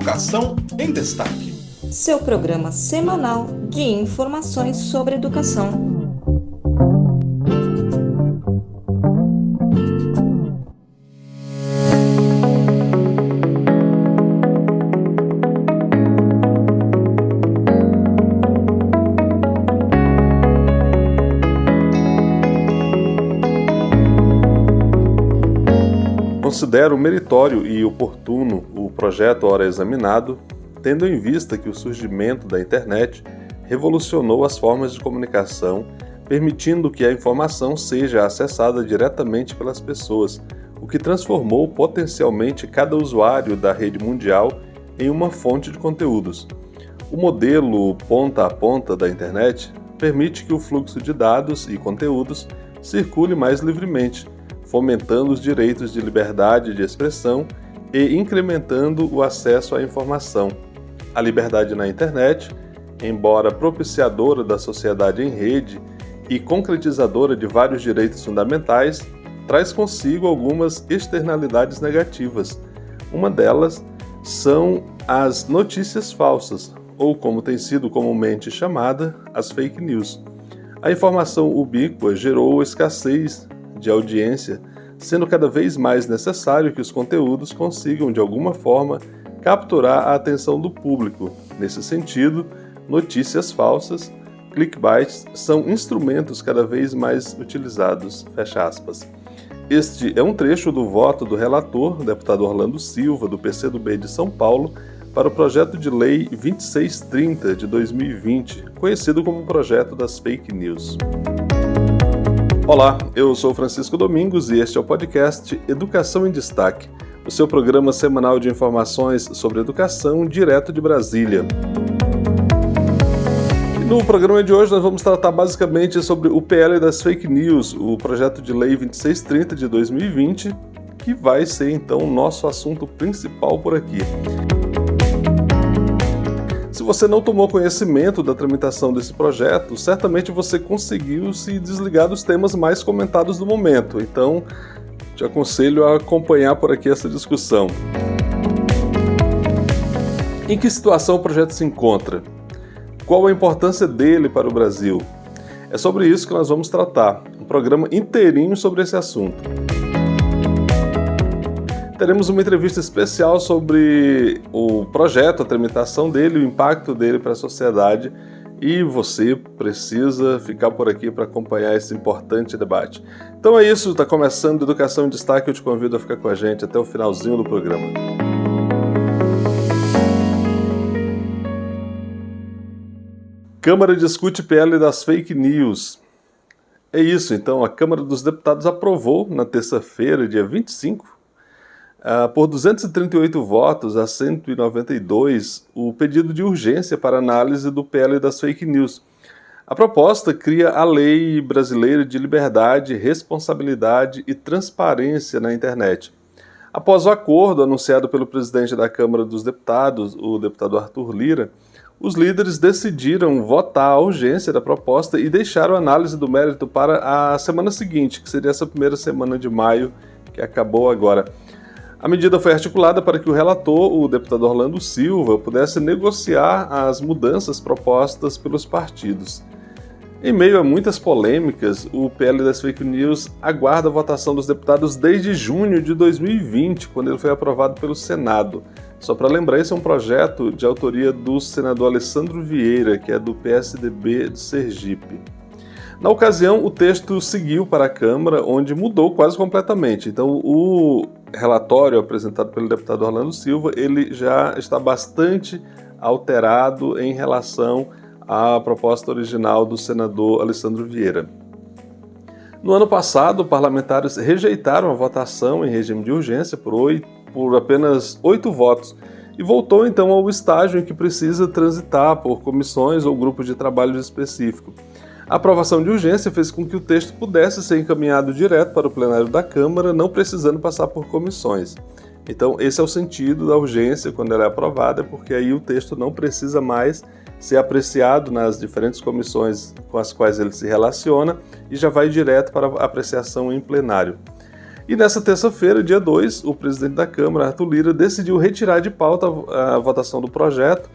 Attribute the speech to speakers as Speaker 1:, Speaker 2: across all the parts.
Speaker 1: Educação em Destaque.
Speaker 2: Seu programa semanal de informações sobre educação.
Speaker 3: Considero meritório e oportuno o projeto Ora Examinado, tendo em vista que o surgimento da internet revolucionou as formas de comunicação, permitindo que a informação seja acessada diretamente pelas pessoas, o que transformou potencialmente cada usuário da rede mundial em uma fonte de conteúdos. O modelo ponta a ponta da internet permite que o fluxo de dados e conteúdos circule mais livremente, fomentando os direitos de liberdade de expressão e incrementando o acesso à informação. A liberdade na internet, embora propiciadora da sociedade em rede e concretizadora de vários direitos fundamentais, traz consigo algumas externalidades negativas. Uma delas são as notícias falsas, ou como tem sido comumente chamada, as fake news. A informação ubíqua gerou escassez de audiência, sendo cada vez mais necessário que os conteúdos consigam, de alguma forma, capturar a atenção do público. Nesse sentido, notícias falsas, clickbaits, são instrumentos cada vez mais utilizados. Fecha aspas. Este é um trecho do voto do relator, deputado Orlando Silva, do PCdoB de São Paulo, para o projeto de lei 2630 de 2020, conhecido como o projeto das fake news. Olá, eu sou Francisco Domingos e este é o podcast Educação em Destaque, o seu programa semanal de informações sobre educação direto de Brasília. E no programa de hoje nós vamos tratar basicamente sobre o PL das Fake News, o projeto de lei 2630 de 2020, que vai ser então o nosso assunto principal por aqui. Se você não tomou conhecimento da tramitação desse projeto, certamente você conseguiu se desligar dos temas mais comentados do momento. Então, te aconselho a acompanhar por aqui essa discussão. Em que situação o projeto se encontra? Qual a importância dele para o Brasil? É sobre isso que nós vamos tratar, um programa inteirinho sobre esse assunto. Teremos uma entrevista especial sobre o projeto, a tramitação dele, o impacto dele para a sociedade, e você precisa ficar por aqui para acompanhar esse importante debate. Então é isso, está começando Educação em Destaque, eu te convido a ficar com a gente até o finalzinho do programa. Câmara discute PL das fake news. É isso, então, a Câmara dos Deputados aprovou na terça-feira, dia 25, por 238 votos a 192, o pedido de urgência para análise do PL das fake news. A proposta cria a Lei Brasileira de Liberdade, Responsabilidade e Transparência na Internet. Após o acordo anunciado pelo presidente da Câmara dos Deputados, o deputado Arthur Lira, os líderes decidiram votar a urgência da proposta e deixaram a análise do mérito para a semana seguinte, que seria essa primeira semana de maio, que acabou agora. A medida foi articulada para que o relator, o deputado Orlando Silva, pudesse negociar as mudanças propostas pelos partidos. Em meio a muitas polêmicas, o PL das Fake News aguarda a votação dos deputados desde junho de 2020, quando ele foi aprovado pelo Senado. Só para lembrar, esse é um projeto de autoria do senador Alessandro Vieira, que é do PSDB de Sergipe. Na ocasião, o texto seguiu para a Câmara, onde mudou quase completamente. Então, o relatório apresentado pelo deputado Orlando Silva, ele já está bastante alterado em relação à proposta original do senador Alessandro Vieira. No ano passado, parlamentares rejeitaram a votação em regime de urgência por apenas 8 votos e voltou então ao estágio em que precisa transitar por comissões ou grupos de trabalho específico. A aprovação de urgência fez com que o texto pudesse ser encaminhado direto para o plenário da Câmara, não precisando passar por comissões. Então, esse é o sentido da urgência quando ela é aprovada, porque aí o texto não precisa mais ser apreciado nas diferentes comissões com as quais ele se relaciona e já vai direto para a apreciação em plenário. E nessa terça-feira, dia 2, o presidente da Câmara, Arthur Lira, decidiu retirar de pauta a votação do projeto,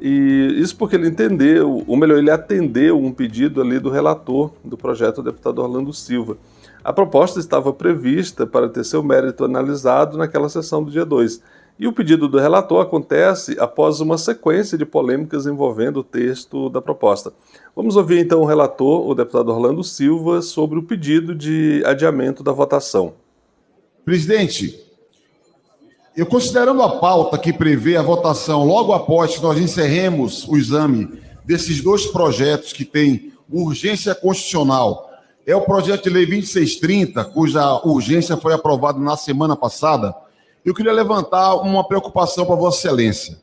Speaker 3: e isso porque ele entendeu, ou melhor, ele atendeu um pedido ali do relator do projeto, o deputado Orlando Silva. A proposta estava prevista para ter seu mérito analisado naquela sessão do dia 2. E o pedido do relator acontece após uma sequência de polêmicas envolvendo o texto da proposta. Vamos ouvir então o relator, o deputado Orlando Silva, sobre o pedido de adiamento da votação.
Speaker 4: Presidente, eu considerando a pauta que prevê a votação logo após que nós encerremos o exame desses dois projetos que têm urgência constitucional, é o projeto de lei 2630, cuja urgência foi aprovada na semana passada, eu queria levantar uma preocupação para Vossa Excelência.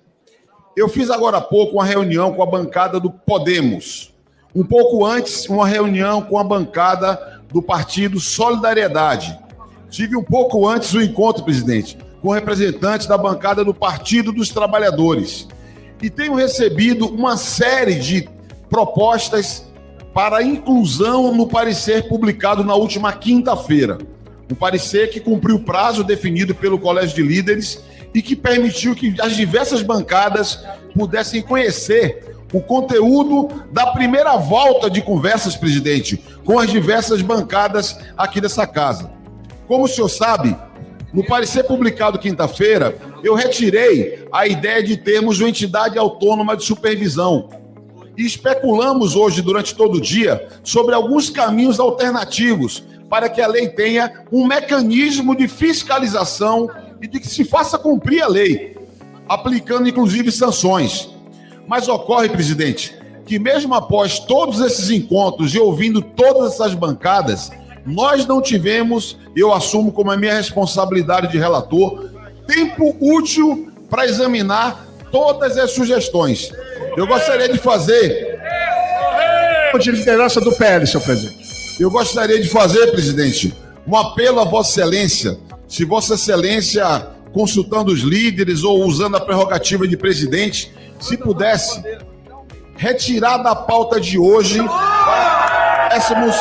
Speaker 4: Eu fiz agora há pouco uma reunião com a bancada do Podemos. Um pouco antes, uma reunião com a bancada do Partido Solidariedade. Tive um pouco antes o encontro, presidente, com representantes da bancada do Partido dos Trabalhadores. E tenho recebido uma série de propostas para inclusão no parecer publicado na última quinta-feira. Um parecer que cumpriu o prazo definido pelo Colégio de Líderes e que permitiu que as diversas bancadas pudessem conhecer o conteúdo da primeira volta de conversas, presidente, com as diversas bancadas aqui dessa casa. Como o senhor sabe, no parecer publicado quinta-feira, eu retirei a ideia de termos uma entidade autônoma de supervisão. E especulamos hoje, durante todo o dia, sobre alguns caminhos alternativos para que a lei tenha um mecanismo de fiscalização e de que se faça cumprir a lei, aplicando inclusive sanções. Mas ocorre, presidente, que mesmo após todos esses encontros e ouvindo todas essas bancadas, nós não tivemos, eu assumo como a minha responsabilidade de relator, tempo útil para examinar todas as sugestões. Eu gostaria de fazer...
Speaker 5: De liderança do PL, senhor presidente.
Speaker 4: Eu gostaria de fazer, presidente, um apelo a Vossa Excelência, se Vossa Excelência, consultando os líderes ou usando a prerrogativa de presidente, se pudesse retirar da pauta de hoje, pudéssemos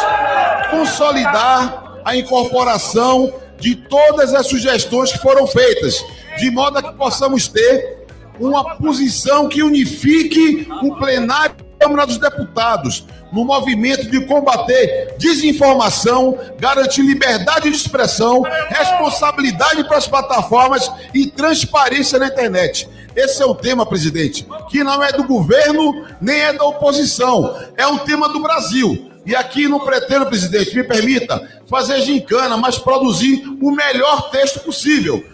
Speaker 4: consolidar a incorporação de todas as sugestões que foram feitas, de modo a que possamos ter uma posição que unifique o plenário da Câmara dos Deputados, no movimento de combater desinformação, garantir liberdade de expressão, responsabilidade para as plataformas e transparência na internet. Esse é um tema, presidente, que não é do governo nem é da oposição, é um tema do Brasil. E aqui não pretendo, presidente, me permita, fazer gincana, mas produzir o melhor texto possível.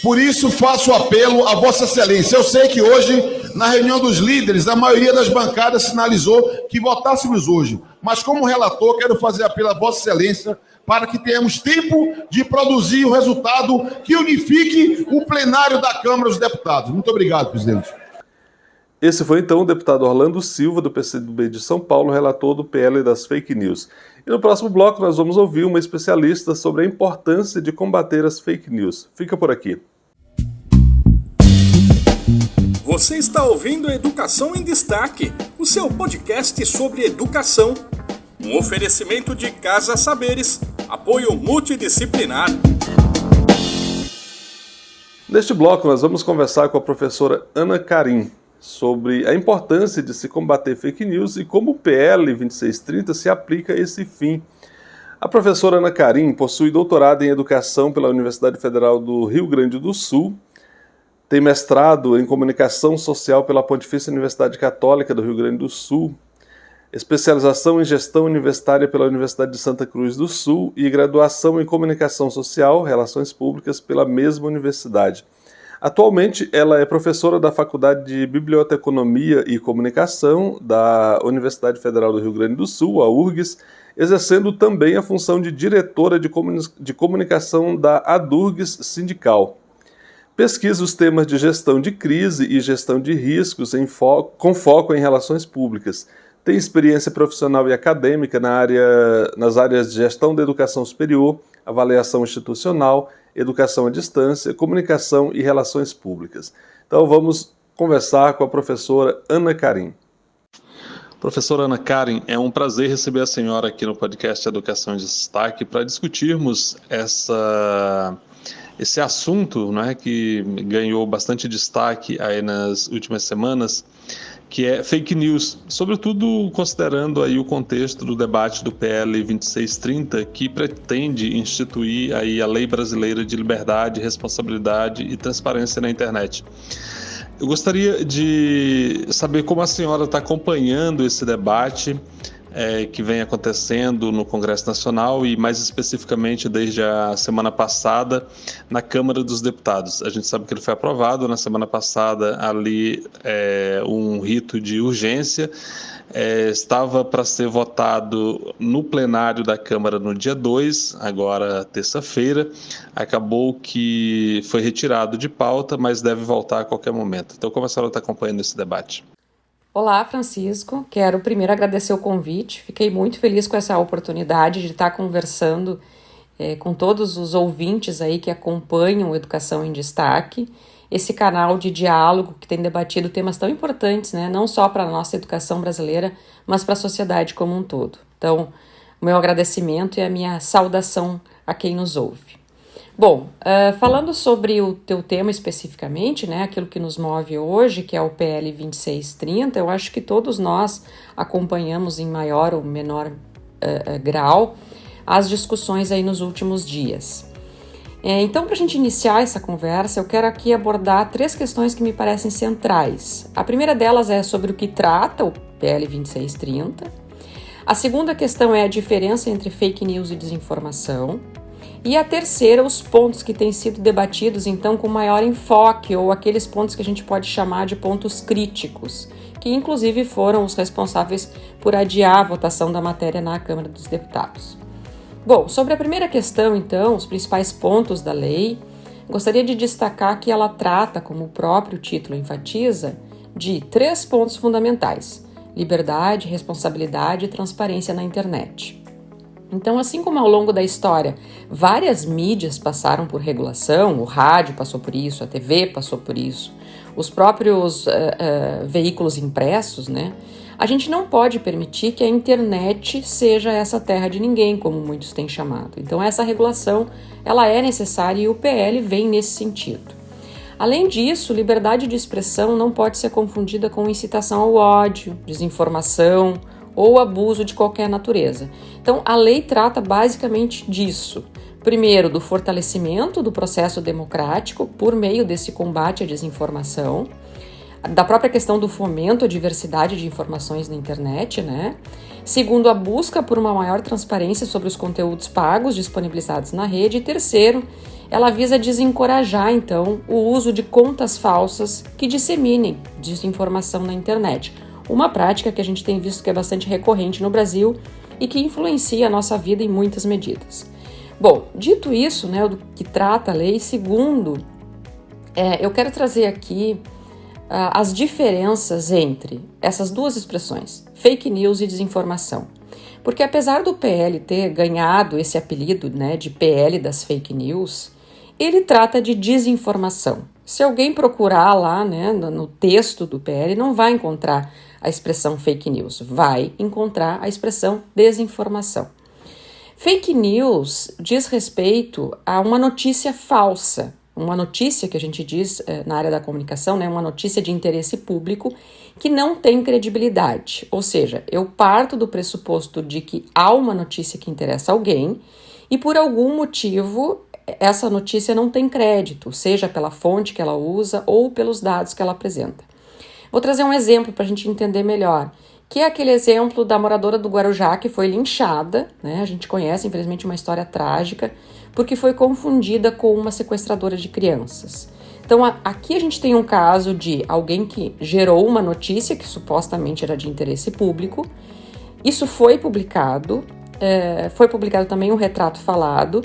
Speaker 4: Por isso faço o apelo a Vossa Excelência. Eu sei que hoje, na reunião dos líderes, a maioria das bancadas sinalizou que votássemos hoje. Mas como relator, quero fazer apelo a Vossa Excelência para que tenhamos tempo de produzir o resultado que unifique o plenário da Câmara dos Deputados. Muito obrigado, presidente.
Speaker 3: Esse foi então o deputado Orlando Silva, do PCdoB de São Paulo, relator do PL das fake news. E no próximo bloco nós vamos ouvir uma especialista sobre a importância de combater as fake news. Fica por aqui.
Speaker 6: Você está ouvindo Educação em Destaque, o seu podcast sobre educação. Um oferecimento de Casa Saberes, apoio multidisciplinar.
Speaker 3: Neste bloco nós vamos conversar com a professora Ana Karim sobre a importância de se combater fake news e como o PL 2630 se aplica a esse fim. A professora Ana Karim possui doutorado em Educação pela Universidade Federal do Rio Grande do Sul, tem mestrado em Comunicação Social pela Pontifícia Universidade Católica do Rio Grande do Sul, especialização em Gestão Universitária pela Universidade de Santa Cruz do Sul e graduação em Comunicação Social, Relações Públicas pela mesma universidade. Atualmente, ela é professora da Faculdade de Biblioteconomia e Comunicação da Universidade Federal do Rio Grande do Sul, a URGS, exercendo também a função de diretora de comunicação da ADURGS Sindical. Pesquisa os temas de gestão de crise e gestão de riscos com foco em relações públicas. Tem experiência profissional e acadêmica nas áreas de gestão da educação superior, avaliação institucional, educação à distância, comunicação e relações públicas. Então vamos conversar com a professora Ana Karim. Professora Ana Karen, é um prazer receber a senhora aqui no podcast Educação em Destaque para discutirmos esse assunto, né, que ganhou bastante destaque aí nas últimas semanas, que é fake news, sobretudo considerando aí o contexto do debate do PL 2630, que pretende instituir aí a Lei Brasileira de Liberdade, Responsabilidade e Transparência na Internet. Eu gostaria de saber como a senhora está acompanhando esse debate que vem acontecendo no Congresso Nacional e, mais especificamente, desde a semana passada, na Câmara dos Deputados. A gente sabe que ele foi aprovado na semana passada, ali um rito de urgência, estava para ser votado no plenário da Câmara no dia 2, agora terça-feira, acabou que foi retirado de pauta, mas deve voltar a qualquer momento. Então, como a senhora está acompanhando esse debate?
Speaker 7: Olá, Francisco. Quero primeiro agradecer o convite. Fiquei muito feliz com essa oportunidade de estar conversando com todos os ouvintes aí que acompanham Educação em Destaque, esse canal de diálogo que tem debatido temas tão importantes, né? Não só para a nossa educação brasileira, mas para a sociedade como um todo. Então, o meu agradecimento e a minha saudação a quem nos ouve. Bom, falando sobre o teu tema especificamente, né, aquilo que nos move hoje, que é o PL 2630, eu acho que todos nós acompanhamos em maior ou menor grau as discussões aí nos últimos dias. Então, para a gente iniciar essa conversa, eu quero aqui abordar 3 questões que me parecem centrais. A primeira delas é sobre o que trata o PL 2630. A segunda questão é a diferença entre fake news e desinformação. E a terceira, os pontos que têm sido debatidos, então, com maior enfoque, ou aqueles pontos que a gente pode chamar de pontos críticos, que inclusive foram os responsáveis por adiar a votação da matéria na Câmara dos Deputados. Bom, sobre a primeira questão, então, os principais pontos da lei, gostaria de destacar que ela trata, como o próprio título enfatiza, de 3 pontos fundamentais: liberdade, responsabilidade e transparência na internet. Então, assim como ao longo da história várias mídias passaram por regulação, o rádio passou por isso, a TV passou por isso, os próprios veículos impressos, né? A gente não pode permitir que a internet seja essa terra de ninguém, como muitos têm chamado. Então, essa regulação ela é necessária e o PL vem nesse sentido. Além disso, liberdade de expressão não pode ser confundida com incitação ao ódio, desinformação ou abuso de qualquer natureza. Então, a lei trata basicamente disso. Primeiro, do fortalecimento do processo democrático por meio desse combate à desinformação, da própria questão do fomento à diversidade de informações na internet, né? Segundo, a busca por uma maior transparência sobre os conteúdos pagos disponibilizados na rede. E terceiro, ela visa desencorajar, então, o uso de contas falsas que disseminem desinformação na internet. Uma prática que a gente tem visto que é bastante recorrente no Brasil e que influencia a nossa vida em muitas medidas. Bom, dito isso, né, do que trata a lei, segundo, eu quero trazer aqui as diferenças entre essas duas expressões, fake news e desinformação. Porque apesar do PL ter ganhado esse apelido, né, de PL das fake news, ele trata de desinformação. Se alguém procurar lá, né, no texto do PL, não vai encontrar a expressão fake news, vai encontrar a expressão desinformação. Fake news diz respeito a uma notícia falsa, uma notícia que a gente diz na área da comunicação, né, uma notícia de interesse público que não tem credibilidade. Ou seja, eu parto do pressuposto de que há uma notícia que interessa a alguém e por algum motivo essa notícia não tem crédito, seja pela fonte que ela usa ou pelos dados que ela apresenta. Vou trazer um exemplo para a gente entender melhor, que é aquele exemplo da moradora do Guarujá que foi linchada, né? A gente conhece, infelizmente, uma história trágica, porque foi confundida com uma sequestradora de crianças. Então, aqui a gente tem um caso de alguém que gerou uma notícia que supostamente era de interesse público. Isso foi publicado também um retrato falado,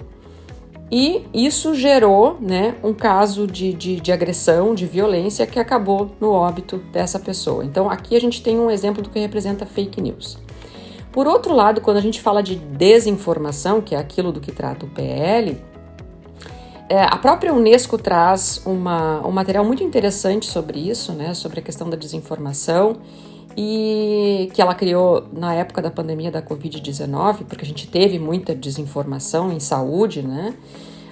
Speaker 7: e isso gerou, né, um caso de agressão, de violência que acabou no óbito dessa pessoa. Então, aqui a gente tem um exemplo do que representa fake news. Por outro lado, quando a gente fala de desinformação, que é aquilo do que trata o PL, a própria Unesco traz um material muito interessante sobre isso, né, sobre a questão da desinformação, e que ela criou na época da pandemia da Covid-19, porque a gente teve muita desinformação em saúde, né?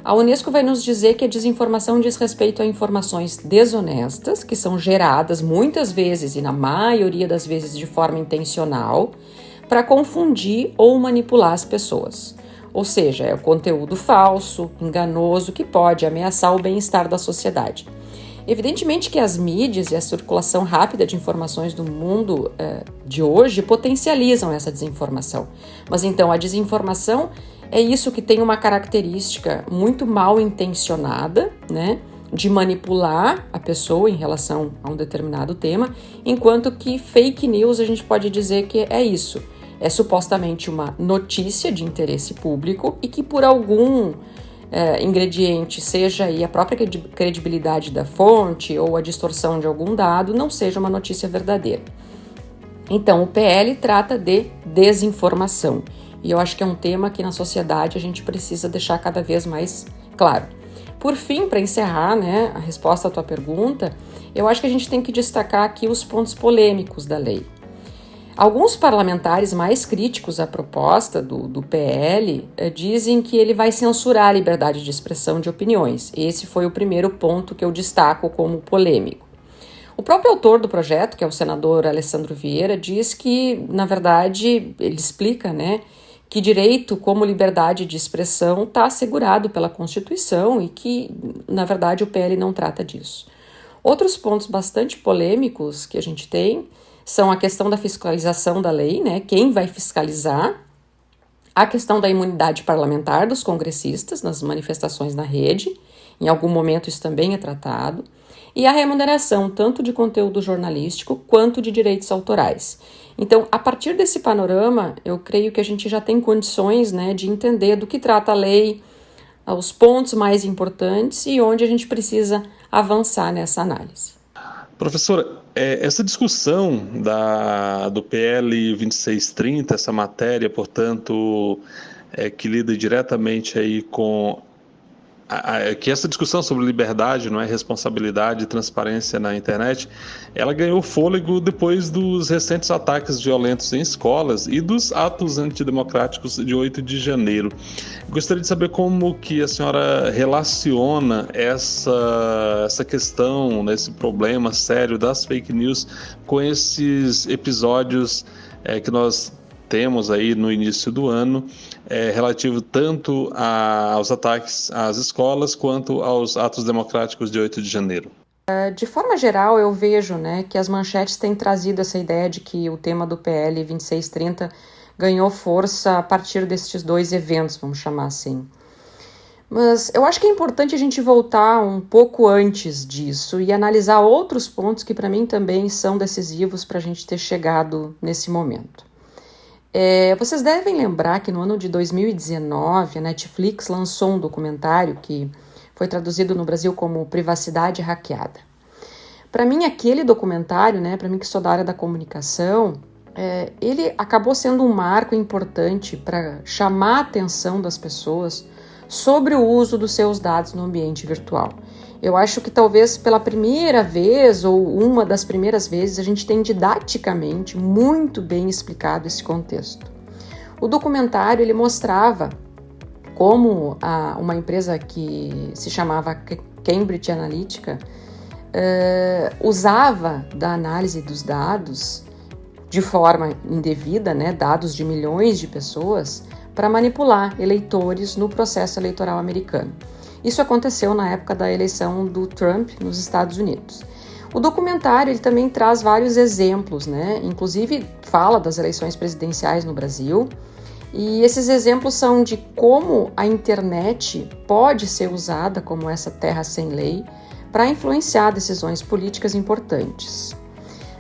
Speaker 7: A Unesco vai nos dizer que a desinformação diz respeito a informações desonestas, que são geradas muitas vezes e na maioria das vezes de forma intencional, para confundir ou manipular as pessoas. Ou seja, é o conteúdo falso, enganoso, que pode ameaçar o bem-estar da sociedade. Evidentemente que as mídias e a circulação rápida de informações do mundo de hoje potencializam essa desinformação. Mas então a desinformação é isso que tem uma característica muito mal intencionada, né, de manipular a pessoa em relação a um determinado tema, enquanto que fake news a gente pode dizer que é isso. É supostamente uma notícia de interesse público e que por algum ingrediente, seja aí a própria credibilidade da fonte ou a distorção de algum dado, não seja uma notícia verdadeira. Então, o PL trata de desinformação. E eu acho que é um tema que na sociedade a gente precisa deixar cada vez mais claro. Por fim, para encerrar, né, a resposta à tua pergunta, eu acho que a gente tem que destacar aqui os pontos polêmicos da lei. Alguns parlamentares mais críticos à proposta do PL dizem que ele vai censurar a liberdade de expressão de opiniões. Esse foi o primeiro ponto que eu destaco como polêmico. O próprio autor do projeto, que é o senador Alessandro Vieira, diz que, na verdade, ele explica, né, que direito como liberdade de expressão está assegurado pela Constituição e que, na verdade, o PL não trata disso. Outros pontos bastante polêmicos que a gente tem são a questão da fiscalização da lei, né? Quem vai fiscalizar, a questão da imunidade parlamentar dos congressistas nas manifestações na rede, em algum momento isso também é tratado, e a remuneração tanto de conteúdo jornalístico quanto de direitos autorais. Então, a partir desse panorama, eu creio que a gente já tem condições, né, de entender do que trata a lei, os pontos mais importantes e onde a gente precisa avançar nessa análise.
Speaker 3: Professora, essa discussão do PL 2630, essa matéria, portanto, que lida diretamente aí com que essa discussão sobre liberdade, não é, responsabilidade e transparência na internet, ela ganhou fôlego depois dos recentes ataques violentos em escolas e dos atos antidemocráticos de 8 de janeiro. Gostaria de saber como que a senhora relaciona essa questão, né, esse problema sério das fake news com esses episódios que nós temos aí no início do ano, relativo tanto aos ataques às escolas quanto aos atos democráticos de 8 de janeiro.
Speaker 7: De forma geral, eu vejo, né, que as manchetes têm trazido essa ideia de que o tema do PL 2630 ganhou força a partir destes dois eventos, vamos chamar assim. Mas eu acho que é importante a gente voltar um pouco antes disso e analisar outros pontos que para mim também são decisivos para a gente ter chegado nesse momento. Vocês devem lembrar que no ano de 2019 a Netflix lançou um documentário que foi traduzido no Brasil como Privacidade Hackeada. Para mim, aquele documentário, né, para mim que sou da área da comunicação, ele acabou sendo um marco importante para chamar a atenção das pessoas sobre o uso dos seus dados no ambiente virtual. Eu acho que talvez pela primeira vez ou uma das primeiras vezes a gente tem didaticamente muito bem explicado esse contexto. O documentário ele mostrava como uma empresa que se chamava Cambridge Analytica usava da análise dos dados de forma indevida, né, dados de milhões de pessoas, para manipular eleitores no processo eleitoral americano. Isso aconteceu na época da eleição do Trump nos Estados Unidos. O documentário ele também traz vários exemplos, né? Inclusive fala das eleições presidenciais no Brasil, e esses exemplos são de como a internet pode ser usada como essa terra sem lei para influenciar decisões políticas importantes.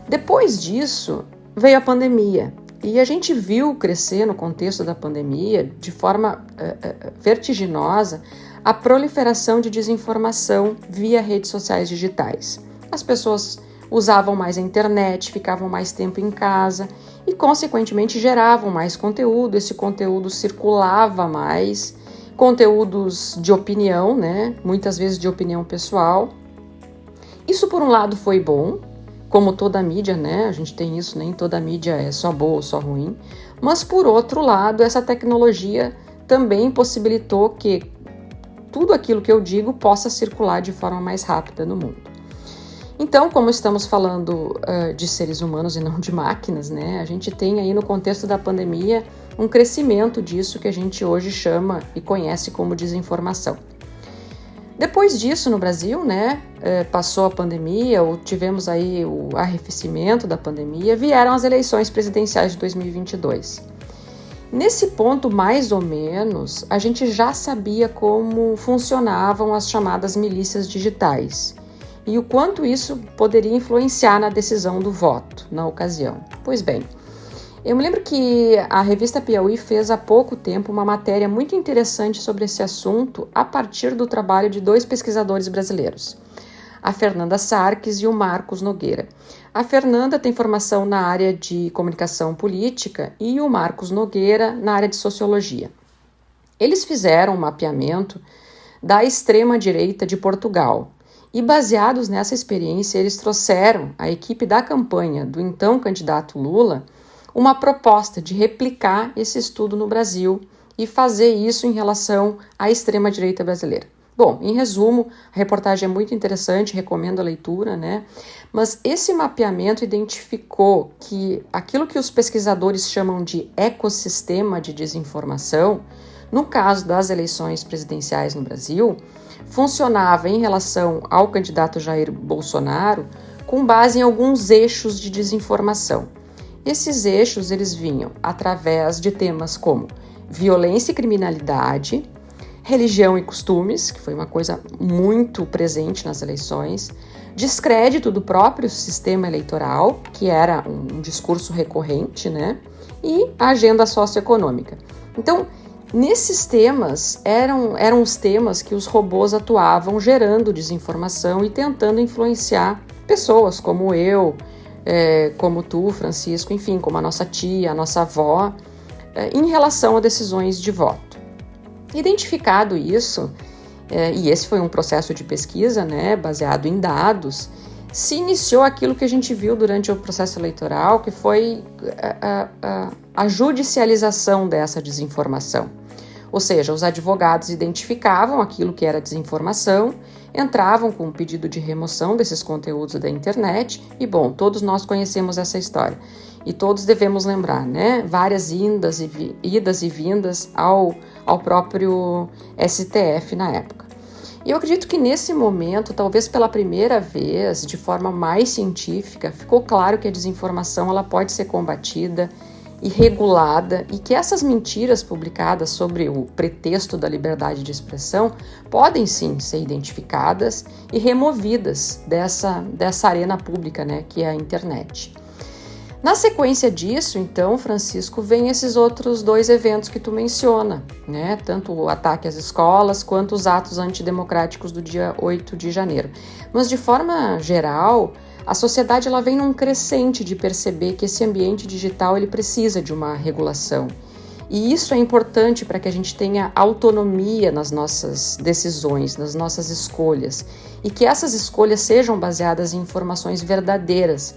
Speaker 7: Depois disso, veio a pandemia, e a gente viu crescer no contexto da pandemia, de forma vertiginosa, a proliferação de desinformação via redes sociais digitais. As pessoas usavam mais a internet, ficavam mais tempo em casa e, consequentemente, geravam mais conteúdo. Esse conteúdo circulava mais, conteúdos de opinião, né? Muitas vezes de opinião pessoal. Isso, por um lado, foi bom, como toda a mídia, né? A gente tem isso, nem toda a mídia é só boa ou só ruim. Mas, por outro lado, essa tecnologia também possibilitou que tudo aquilo que eu digo possa circular de forma mais rápida no mundo. Então, como estamos falando de seres humanos e não de máquinas, né? A gente tem aí no contexto da pandemia um crescimento disso que a gente hoje chama e conhece como desinformação. Depois disso, no Brasil, né, passou a pandemia, tivemos aí o arrefecimento da pandemia, vieram as eleições presidenciais de 2022. Nesse ponto, mais ou menos, a gente já sabia como funcionavam as chamadas milícias digitais e o quanto isso poderia influenciar na decisão do voto na ocasião. Pois bem, eu me lembro que a revista Piauí fez há pouco tempo uma matéria muito interessante sobre esse assunto a partir do trabalho de 2 pesquisadores brasileiros, a Fernanda Sarques e o Marcos Nogueira. A Fernanda tem formação na área de comunicação política e o Marcos Nogueira na área de sociologia. Eles fizeram um mapeamento da extrema-direita de Portugal e, baseados nessa experiência, eles trouxeram à equipe da campanha do então candidato Lula uma proposta de replicar esse estudo no Brasil e fazer isso em relação à extrema-direita brasileira. Bom, em resumo, a reportagem é muito interessante, recomendo a leitura, né? Mas esse mapeamento identificou que aquilo que os pesquisadores chamam de ecossistema de desinformação, no caso das eleições presidenciais no Brasil, funcionava em relação ao candidato Jair Bolsonaro com base em alguns eixos de desinformação. Esses eixos eles vinham através de temas como violência e criminalidade, religião e costumes, que foi uma coisa muito presente nas eleições, descrédito do próprio sistema eleitoral, que era um discurso recorrente, né? E a agenda socioeconômica. Então, nesses temas, eram os temas que os robôs atuavam gerando desinformação e tentando influenciar pessoas como eu, como tu, Francisco, enfim, como a nossa tia, a nossa avó, em relação a decisões de voto. Identificado isso, e esse foi um processo de pesquisa, né, baseado em dados, se iniciou aquilo que a gente viu durante o processo eleitoral, que foi a judicialização dessa desinformação. Ou seja, os advogados identificavam aquilo que era desinformação, entravam com um pedido de remoção desses conteúdos da internet e, bom, todos nós conhecemos essa história. E todos devemos lembrar, né? Várias idas e vindas ao próprio STF na época. E eu acredito que nesse momento, talvez pela primeira vez, de forma mais científica, ficou claro que a desinformação ela pode ser combatida e regulada e que essas mentiras publicadas sobre o pretexto da liberdade de expressão podem sim ser identificadas e removidas dessa arena pública, né, que é a internet. Na sequência disso, então, Francisco, vem esses outros 2 eventos que tu menciona, né? Tanto o ataque às escolas quanto os atos antidemocráticos do dia 8 de janeiro. Mas, de forma geral, a sociedade ela vem num crescente de perceber que esse ambiente digital ele precisa de uma regulação. E isso é importante para que a gente tenha autonomia nas nossas decisões, nas nossas escolhas, e que essas escolhas sejam baseadas em informações verdadeiras.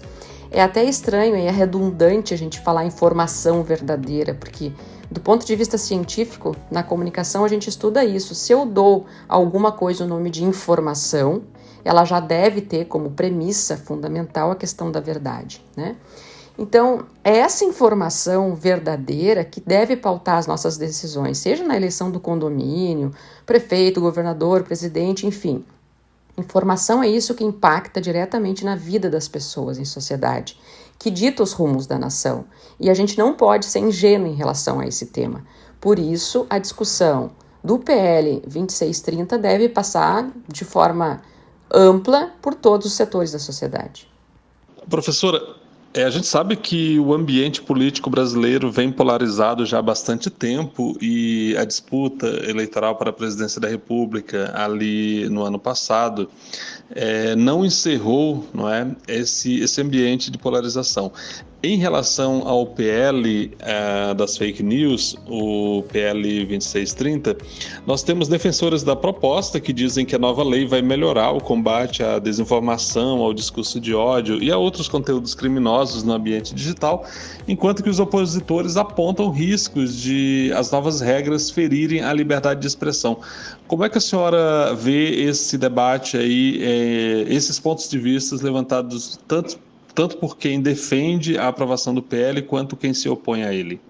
Speaker 7: É até estranho e é redundante a gente falar informação verdadeira, porque do ponto de vista científico, na comunicação a gente estuda isso. Se eu dou alguma coisa o nome de informação, ela já deve ter como premissa fundamental a questão da verdade, né? Então, é essa informação verdadeira que deve pautar as nossas decisões, seja na eleição do condomínio, prefeito, governador, presidente, enfim. Informação é isso que impacta diretamente na vida das pessoas em sociedade, que dita os rumos da nação. E a gente não pode ser ingênuo em relação a esse tema. Por isso, a discussão do PL 2630 deve passar de forma ampla por todos os setores da sociedade.
Speaker 3: Professora, a gente sabe que o ambiente político brasileiro vem polarizado já há bastante tempo e a disputa eleitoral para a presidência da República ali no ano passado não encerrou, não é, esse ambiente de polarização. Em relação ao PL das fake news, o PL 2630, nós temos defensores da proposta que dizem que a nova lei vai melhorar o combate à desinformação, ao discurso de ódio e a outros conteúdos criminosos no ambiente digital, enquanto que os opositores apontam riscos de as novas regras ferirem a liberdade de expressão. Como é que a senhora vê esse debate aí, esses pontos de vista levantados tanto por quem defende a aprovação do PL, quanto quem se opõe a ele?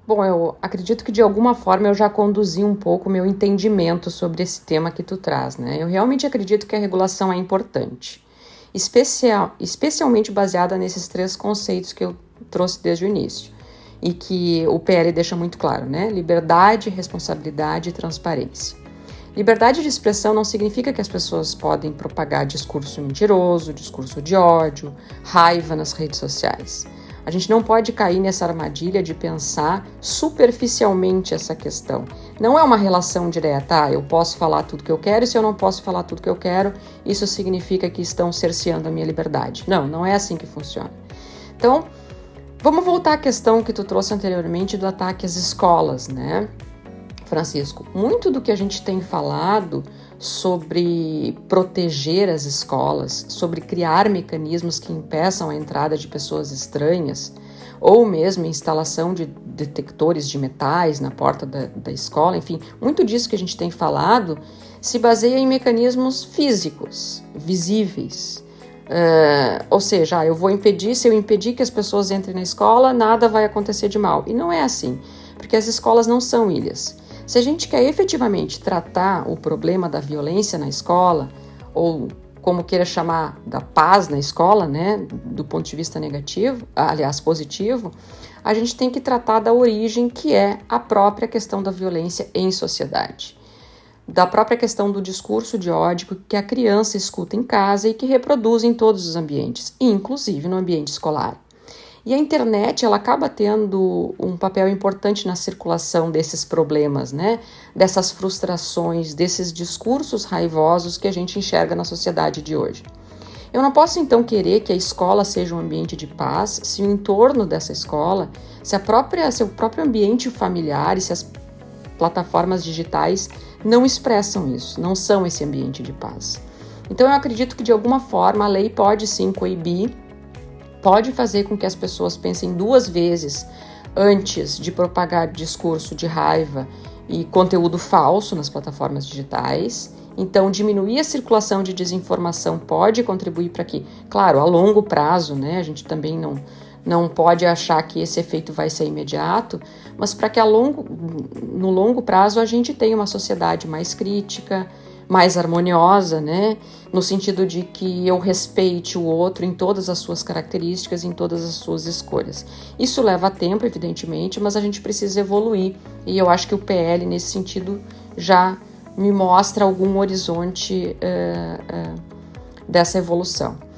Speaker 7: Bom, eu acredito que de alguma forma eu já conduzi um pouco o meu entendimento sobre esse tema que tu traz, né? Eu realmente acredito que a regulação é importante, especialmente baseada nesses 3 conceitos que eu trouxe desde o início, e que o PL deixa muito claro, né? Liberdade, responsabilidade e transparência. Liberdade de expressão não significa que as pessoas podem propagar discurso mentiroso, discurso de ódio, raiva nas redes sociais. A gente não pode cair nessa armadilha de pensar superficialmente essa questão. Não é uma relação direta, eu posso falar tudo que eu quero e se eu não posso falar tudo que eu quero, isso significa que estão cerceando a minha liberdade. Não, não é assim que funciona. Então, vamos voltar à questão que tu trouxe anteriormente do ataque às escolas, né? Francisco, muito do que a gente tem falado sobre proteger as escolas, sobre criar mecanismos que impeçam a entrada de pessoas estranhas, ou mesmo instalação de detectores de metais na porta da escola, enfim, muito disso que a gente tem falado se baseia em mecanismos físicos, visíveis. Ou seja, se eu impedir que as pessoas entrem na escola, nada vai acontecer de mal. E não é assim, porque as escolas não são ilhas. Se a gente quer efetivamente tratar o problema da violência na escola, ou como queira chamar, da paz na escola, né, do ponto de vista negativo, aliás, positivo, a gente tem que tratar da origem, que é a própria questão da violência em sociedade. Da própria questão do discurso de ódio que a criança escuta em casa e que reproduz em todos os ambientes, inclusive no ambiente escolar. E a internet, ela acaba tendo um papel importante na circulação desses problemas, né? Dessas frustrações, desses discursos raivosos que a gente enxerga na sociedade de hoje. Eu não posso, então, querer que a escola seja um ambiente de paz se o entorno dessa escola, se o próprio ambiente familiar e se as plataformas digitais não expressam isso, não são esse ambiente de paz. Então, eu acredito que, de alguma forma, a lei pode sim coibir, pode fazer com que as pessoas pensem 2 vezes antes de propagar discurso de raiva e conteúdo falso nas plataformas digitais. Então, diminuir a circulação de desinformação pode contribuir para que, claro, a longo prazo, né, a gente também não pode achar que esse efeito vai ser imediato, mas para que no longo prazo a gente tenha uma sociedade mais crítica, mais harmoniosa, né? No sentido de que eu respeite o outro em todas as suas características, em todas as suas escolhas. Isso leva tempo, evidentemente, mas a gente precisa evoluir. E eu acho que o PL, nesse sentido, já me mostra algum horizonte dessa evolução.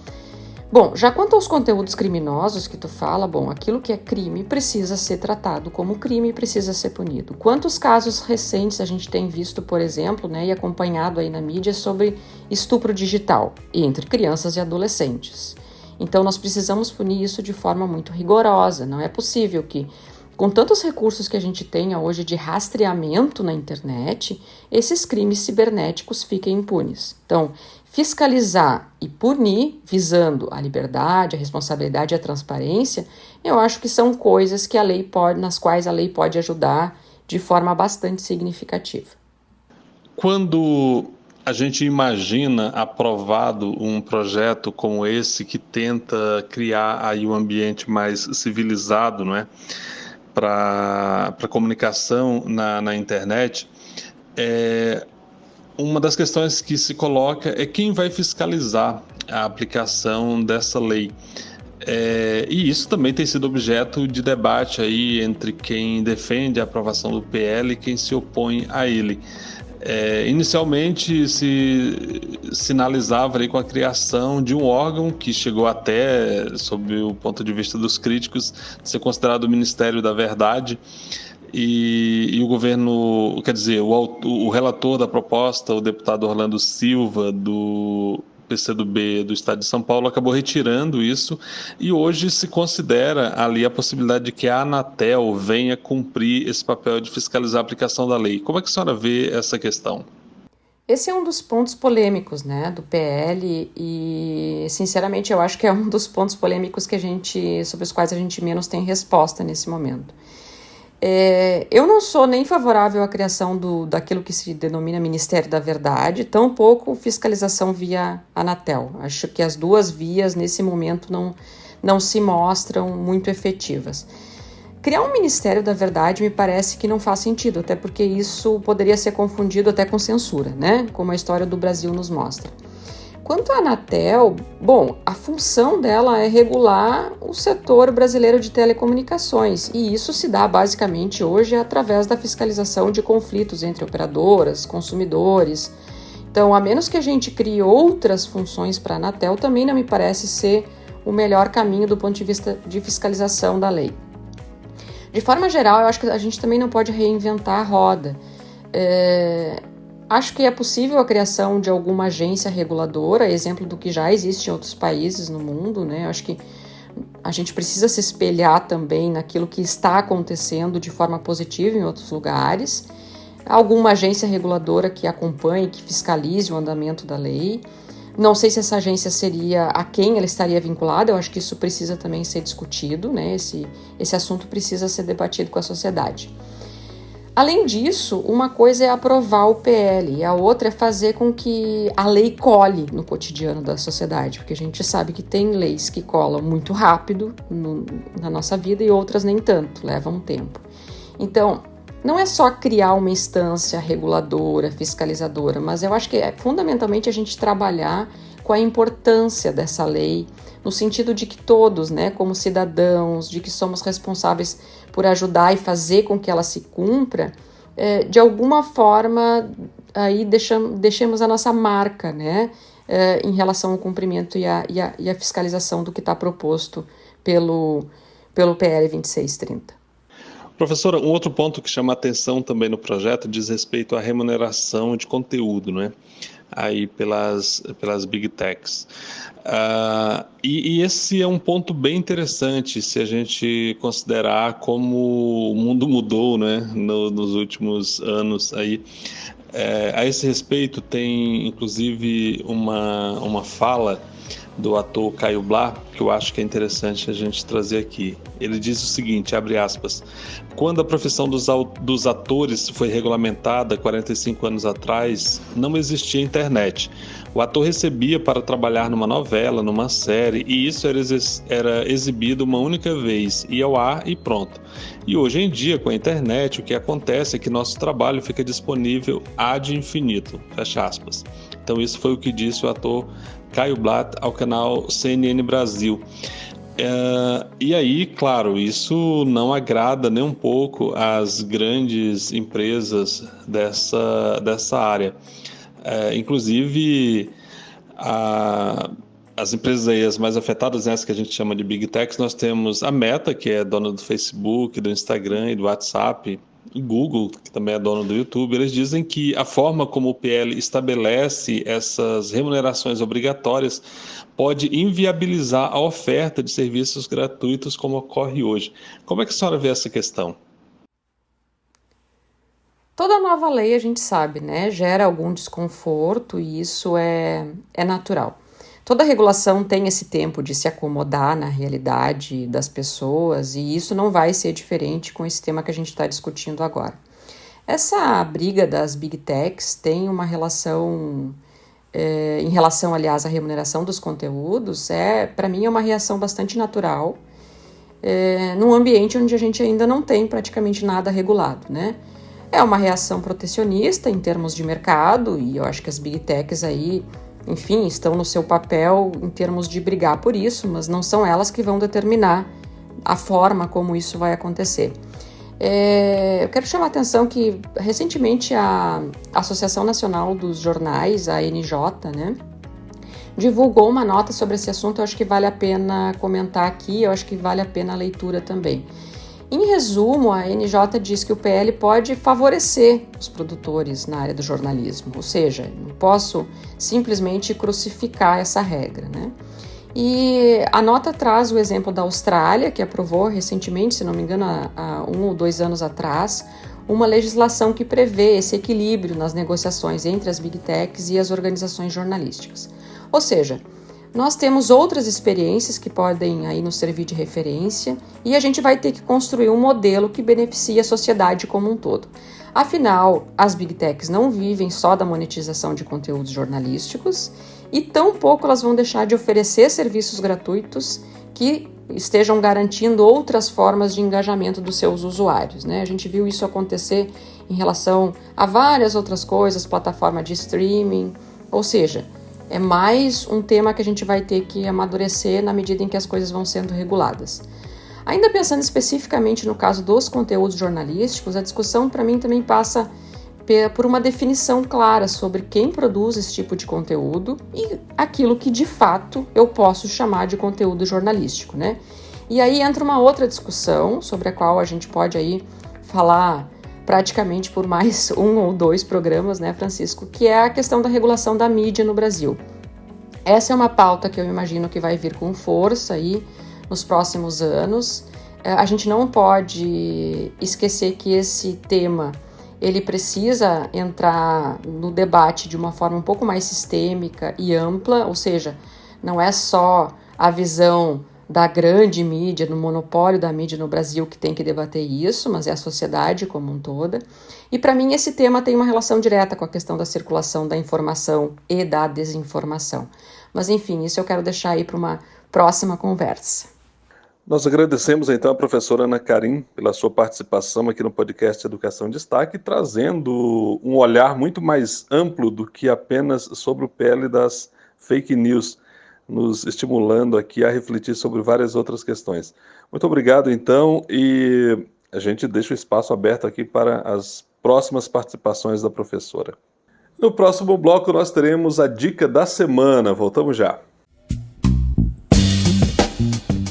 Speaker 7: Bom, já quanto aos conteúdos criminosos que tu fala, aquilo que é crime precisa ser tratado como crime e precisa ser punido. Quantos casos recentes a gente tem visto, por exemplo, né, e acompanhado aí na mídia sobre estupro digital entre crianças e adolescentes. Então nós precisamos punir isso de forma muito rigorosa. Não é possível que, com tantos recursos que a gente tenha hoje de rastreamento na internet, esses crimes cibernéticos fiquem impunes. Então, fiscalizar e punir, visando a liberdade, a responsabilidade e a transparência, eu acho que são coisas que nas quais a lei pode ajudar de forma bastante significativa.
Speaker 3: Quando a gente imagina aprovado um projeto como esse que tenta criar aí um ambiente mais civilizado, não é? Para comunicação na internet, uma das questões que se coloca é quem vai fiscalizar a aplicação dessa lei. E isso também tem sido objeto de debate aí entre quem defende a aprovação do PL e quem se opõe a ele. Inicialmente se sinalizava aí com a criação de um órgão que chegou até, sob o ponto de vista dos críticos, ser considerado o Ministério da Verdade, e o governo, quer dizer, o relator da proposta, o deputado Orlando Silva, do PCdoB do Estado de São Paulo acabou retirando isso e hoje se considera ali a possibilidade de que a Anatel venha cumprir esse papel de fiscalizar a aplicação da lei. Como é que a senhora vê essa questão?
Speaker 7: Esse é um dos pontos polêmicos, né, do PL e, sinceramente, eu acho que é um dos pontos polêmicos sobre os quais a gente menos tem resposta nesse momento. Eu não sou nem favorável à criação daquilo que se denomina Ministério da Verdade, tampouco fiscalização via Anatel. Acho que as duas vias, nesse momento, não se mostram muito efetivas. Criar um Ministério da Verdade me parece que não faz sentido, até porque isso poderia ser confundido até com censura, né? Como a história do Brasil nos mostra. Quanto à Anatel, bom, a função dela é regular o setor brasileiro de telecomunicações, e isso se dá basicamente hoje através da fiscalização de conflitos entre operadoras, consumidores. Então, a menos que a gente crie outras funções para a Anatel, também não me parece ser o melhor caminho do ponto de vista de fiscalização da lei. De forma geral, eu acho que a gente também não pode reinventar a roda. Acho que é possível a criação de alguma agência reguladora, exemplo do que já existe em outros países no mundo, né? Acho que a gente precisa se espelhar também naquilo que está acontecendo de forma positiva em outros lugares. Alguma agência reguladora que acompanhe, que fiscalize o andamento da lei. Não sei se essa agência seria a quem ela estaria vinculada, eu acho que isso precisa também ser discutido, né? Esse assunto precisa ser debatido com a sociedade. Além disso, uma coisa é aprovar o PL e a outra é fazer com que a lei cole no cotidiano da sociedade, porque a gente sabe que tem leis que colam muito rápido na nossa vida e outras nem tanto, levam um tempo. Então, não é só criar uma instância reguladora, fiscalizadora, mas eu acho que é fundamentalmente a gente trabalhar com a importância dessa lei, no sentido de que todos, né, como cidadãos, de que somos responsáveis por ajudar e fazer com que ela se cumpra, de alguma forma aí deixemos a nossa marca, né, em relação ao cumprimento e a fiscalização do que está proposto pelo PL 2630.
Speaker 3: Professora, um outro ponto que chama a atenção também no projeto diz respeito à remuneração de conteúdo, né? Aí pelas Big Techs. E esse é um ponto bem interessante se a gente considerar como o mundo mudou, né, nos últimos anos. Aí, a esse respeito, tem inclusive uma fala do ator Caio Blá, que eu acho que é interessante a gente trazer aqui. Ele diz o seguinte, abre aspas, quando a profissão dos atores foi regulamentada 45 anos atrás, não existia internet. O ator recebia para trabalhar numa novela, numa série, e isso era exibido uma única vez, ia ao ar e pronto. E hoje em dia, com a internet, o que acontece é que nosso trabalho fica disponível ad infinito, fecha aspas. Então isso foi o que disse o ator Caio Blatt ao canal CNN Brasil. E aí, claro, isso não agrada nem um pouco as grandes empresas dessa área. Inclusive, as empresas aí, as mais afetadas, né, as que a gente chama de Big Techs, nós temos a Meta, que é dona do Facebook, do Instagram e do WhatsApp, o Google, que também é dono do YouTube. Eles dizem que a forma como o PL estabelece essas remunerações obrigatórias pode inviabilizar a oferta de serviços gratuitos como ocorre hoje. Como é que a senhora vê essa questão?
Speaker 7: Toda nova lei, a gente sabe, né, gera algum desconforto e isso é natural. Toda regulação tem esse tempo de se acomodar na realidade das pessoas e isso não vai ser diferente com esse tema que a gente está discutindo agora. Essa briga das Big Techs tem uma relação, em relação, aliás, à remuneração dos conteúdos, para mim é uma reação bastante natural, num ambiente onde a gente ainda não tem praticamente nada regulado, né? É uma reação protecionista em termos de mercado e eu acho que as Big Techs aí, enfim, estão no seu papel em termos de brigar por isso, mas não são elas que vão determinar a forma como isso vai acontecer. Eu quero chamar a atenção que, recentemente, a Associação Nacional dos Jornais, a ANJ, né, divulgou uma nota sobre esse assunto. Eu acho que vale a pena comentar aqui, eu acho que vale a pena a leitura também. Em resumo, a NJ diz que o PL pode favorecer os produtores na área do jornalismo, ou seja, não posso simplesmente crucificar essa regra, né? E a nota traz o exemplo da Austrália, que aprovou recentemente, se não me engano, há 1 ou 2 anos atrás, uma legislação que prevê esse equilíbrio nas negociações entre as Big Techs e as organizações jornalísticas. Ou seja, nós temos outras experiências que podem aí nos servir de referência e a gente vai ter que construir um modelo que beneficie a sociedade como um todo. Afinal, as Big Techs não vivem só da monetização de conteúdos jornalísticos e tampouco elas vão deixar de oferecer serviços gratuitos que estejam garantindo outras formas de engajamento dos seus usuários, né? A gente viu isso acontecer em relação a várias outras coisas, plataforma de streaming, ou seja, é mais um tema que a gente vai ter que amadurecer na medida em que as coisas vão sendo reguladas. Ainda pensando especificamente no caso dos conteúdos jornalísticos, a discussão para mim também passa por uma definição clara sobre quem produz esse tipo de conteúdo e aquilo que de fato eu posso chamar de conteúdo jornalístico, né? E aí entra uma outra discussão sobre a qual a gente pode aí falar praticamente por mais 1 ou 2 programas, né, Francisco, que é a questão da regulação da mídia no Brasil. Essa é uma pauta que eu imagino que vai vir com força aí nos próximos anos. A gente não pode esquecer que esse tema ele precisa entrar no debate de uma forma um pouco mais sistêmica e ampla, ou seja, não é só a visão da grande mídia, do monopólio da mídia no Brasil que tem que debater isso, mas é a sociedade como um toda. E para mim esse tema tem uma relação direta com a questão da circulação da informação e da desinformação. Mas enfim, isso eu quero deixar aí para uma próxima conversa.
Speaker 3: Nós agradecemos então a professora Ana Karim pela sua participação aqui no podcast Educação em Destaque, trazendo um olhar muito mais amplo do que apenas sobre o PL das fake news, nos estimulando aqui a refletir sobre várias outras questões. Muito obrigado então, e a gente deixa o espaço aberto aqui para as próximas participações da professora. No próximo bloco nós teremos a dica da semana. Voltamos já.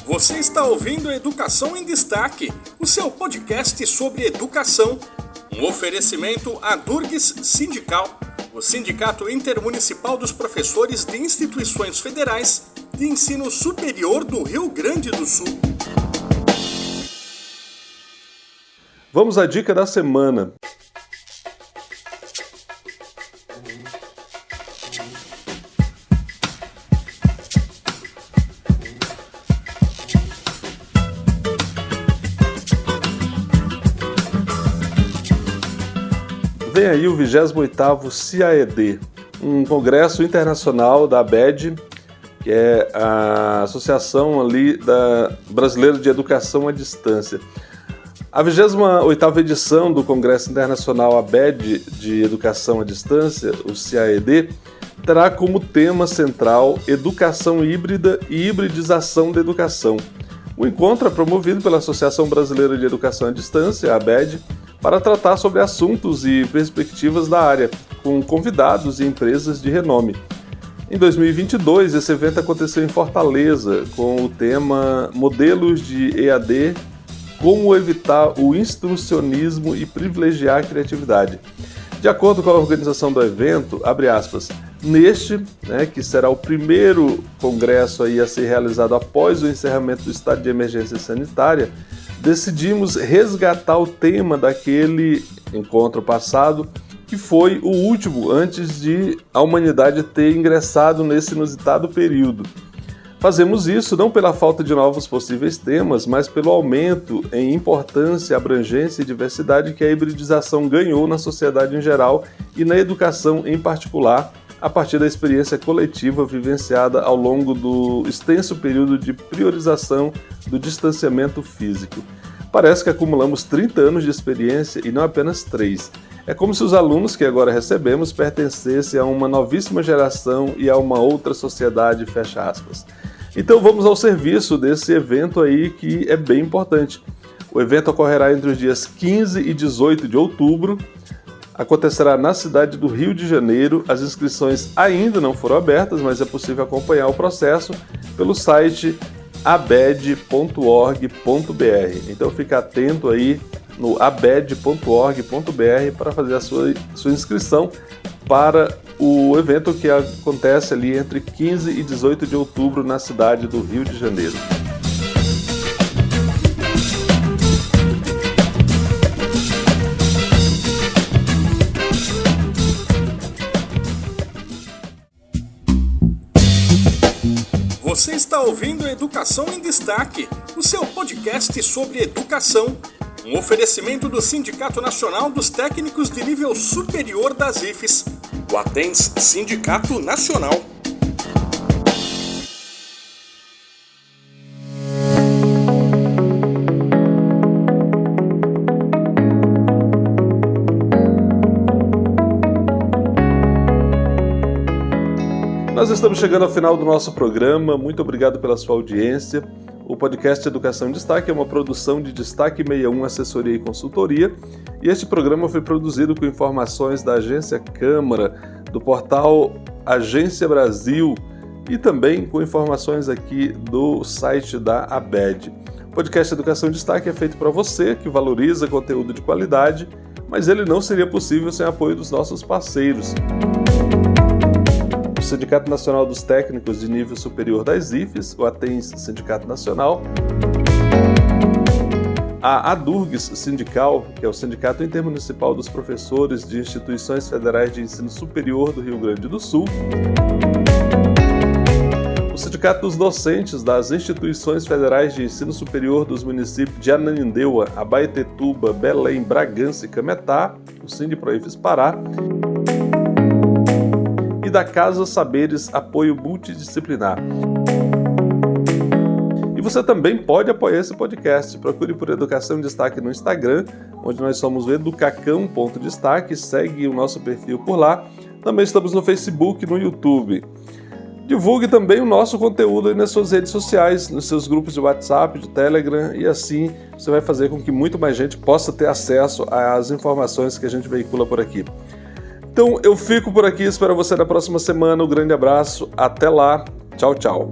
Speaker 6: Você está ouvindo Educação em Destaque, o seu podcast sobre educação. Um oferecimento à Durgues Sindical, o Sindicato Intermunicipal dos Professores de Instituições Federais de Ensino Superior do Rio Grande do Sul.
Speaker 3: Vamos à dica da semana. Vem aí o 28º CIAED, um congresso internacional da ABED, que é a Associação ali Brasileira de Educação à Distância. A 28ª edição do Congresso Internacional ABED de Educação à Distância, o CIAED, terá como tema central Educação Híbrida e Hibridização da Educação. O encontro é promovido pela Associação Brasileira de Educação à Distância, a ABED, para tratar sobre assuntos e perspectivas da área, com convidados e empresas de renome. Em 2022, esse evento aconteceu em Fortaleza, com o tema Modelos de EAD, como evitar o instrucionismo e privilegiar a criatividade. De acordo com a organização do evento, abre aspas, neste, que será o primeiro congresso aí a ser realizado após o encerramento do estado de emergência sanitária, decidimos resgatar o tema daquele encontro passado, que foi o último antes de a humanidade ter ingressado nesse inusitado período. Fazemos isso não pela falta de novos possíveis temas, mas pelo aumento em importância, abrangência e diversidade que a hibridização ganhou na sociedade em geral e na educação em particular, a partir da experiência coletiva vivenciada ao longo do extenso período de priorização do distanciamento físico. Parece que acumulamos 30 anos de experiência e não apenas 3. É como se os alunos que agora recebemos pertencessem a uma novíssima geração e a uma outra sociedade, fecha aspas. Então vamos ao serviço desse evento aí que é bem importante. O evento ocorrerá entre os dias 15 e 18 de outubro, acontecerá na cidade do Rio de Janeiro. As inscrições ainda não foram abertas, mas é possível acompanhar o processo pelo site abed.org.br. Então fica atento aí no abed.org.br para fazer a sua inscrição para o evento que acontece ali entre 15 e 18 de outubro na cidade do Rio de Janeiro.
Speaker 6: Você está ouvindo Educação em Destaque, o seu podcast sobre educação. Um oferecimento do Sindicato Nacional dos Técnicos de Nível Superior das IFES, o ATENS Sindicato Nacional.
Speaker 3: Nós estamos chegando ao final do nosso programa. Muito obrigado pela sua audiência. O podcast Educação em Destaque é uma produção de Destaque 61 Assessoria e Consultoria, e este programa foi produzido com informações da Agência Câmara, do portal Agência Brasil e também com informações aqui do site da ABED. O podcast Educação em Destaque é feito para você que valoriza conteúdo de qualidade, mas ele não seria possível sem o apoio dos nossos parceiros. O Sindicato Nacional dos Técnicos de Nível Superior das IFES, o ATENS Sindicato Nacional, a ADURGS Sindical, que é o Sindicato Intermunicipal dos Professores de Instituições Federais de Ensino Superior do Rio Grande do Sul, o Sindicato dos Docentes das Instituições Federais de Ensino Superior dos municípios de Ananindeua, Abaetetuba, Belém, Bragança e Cametá, o Sindiproifes Pará, e da Casa Saberes Apoio Multidisciplinar. E você também pode apoiar esse podcast. Procure por Educação em Destaque no Instagram, onde nós somos o educacão.destaque, segue o nosso perfil por lá. Também estamos no Facebook e no YouTube. Divulgue também o nosso conteúdo aí nas suas redes sociais, nos seus grupos de WhatsApp, de Telegram, e assim você vai fazer com que muito mais gente possa ter acesso às informações que a gente veicula por aqui. Então eu fico por aqui, espero você na próxima semana. Um grande abraço, até lá, tchau, tchau.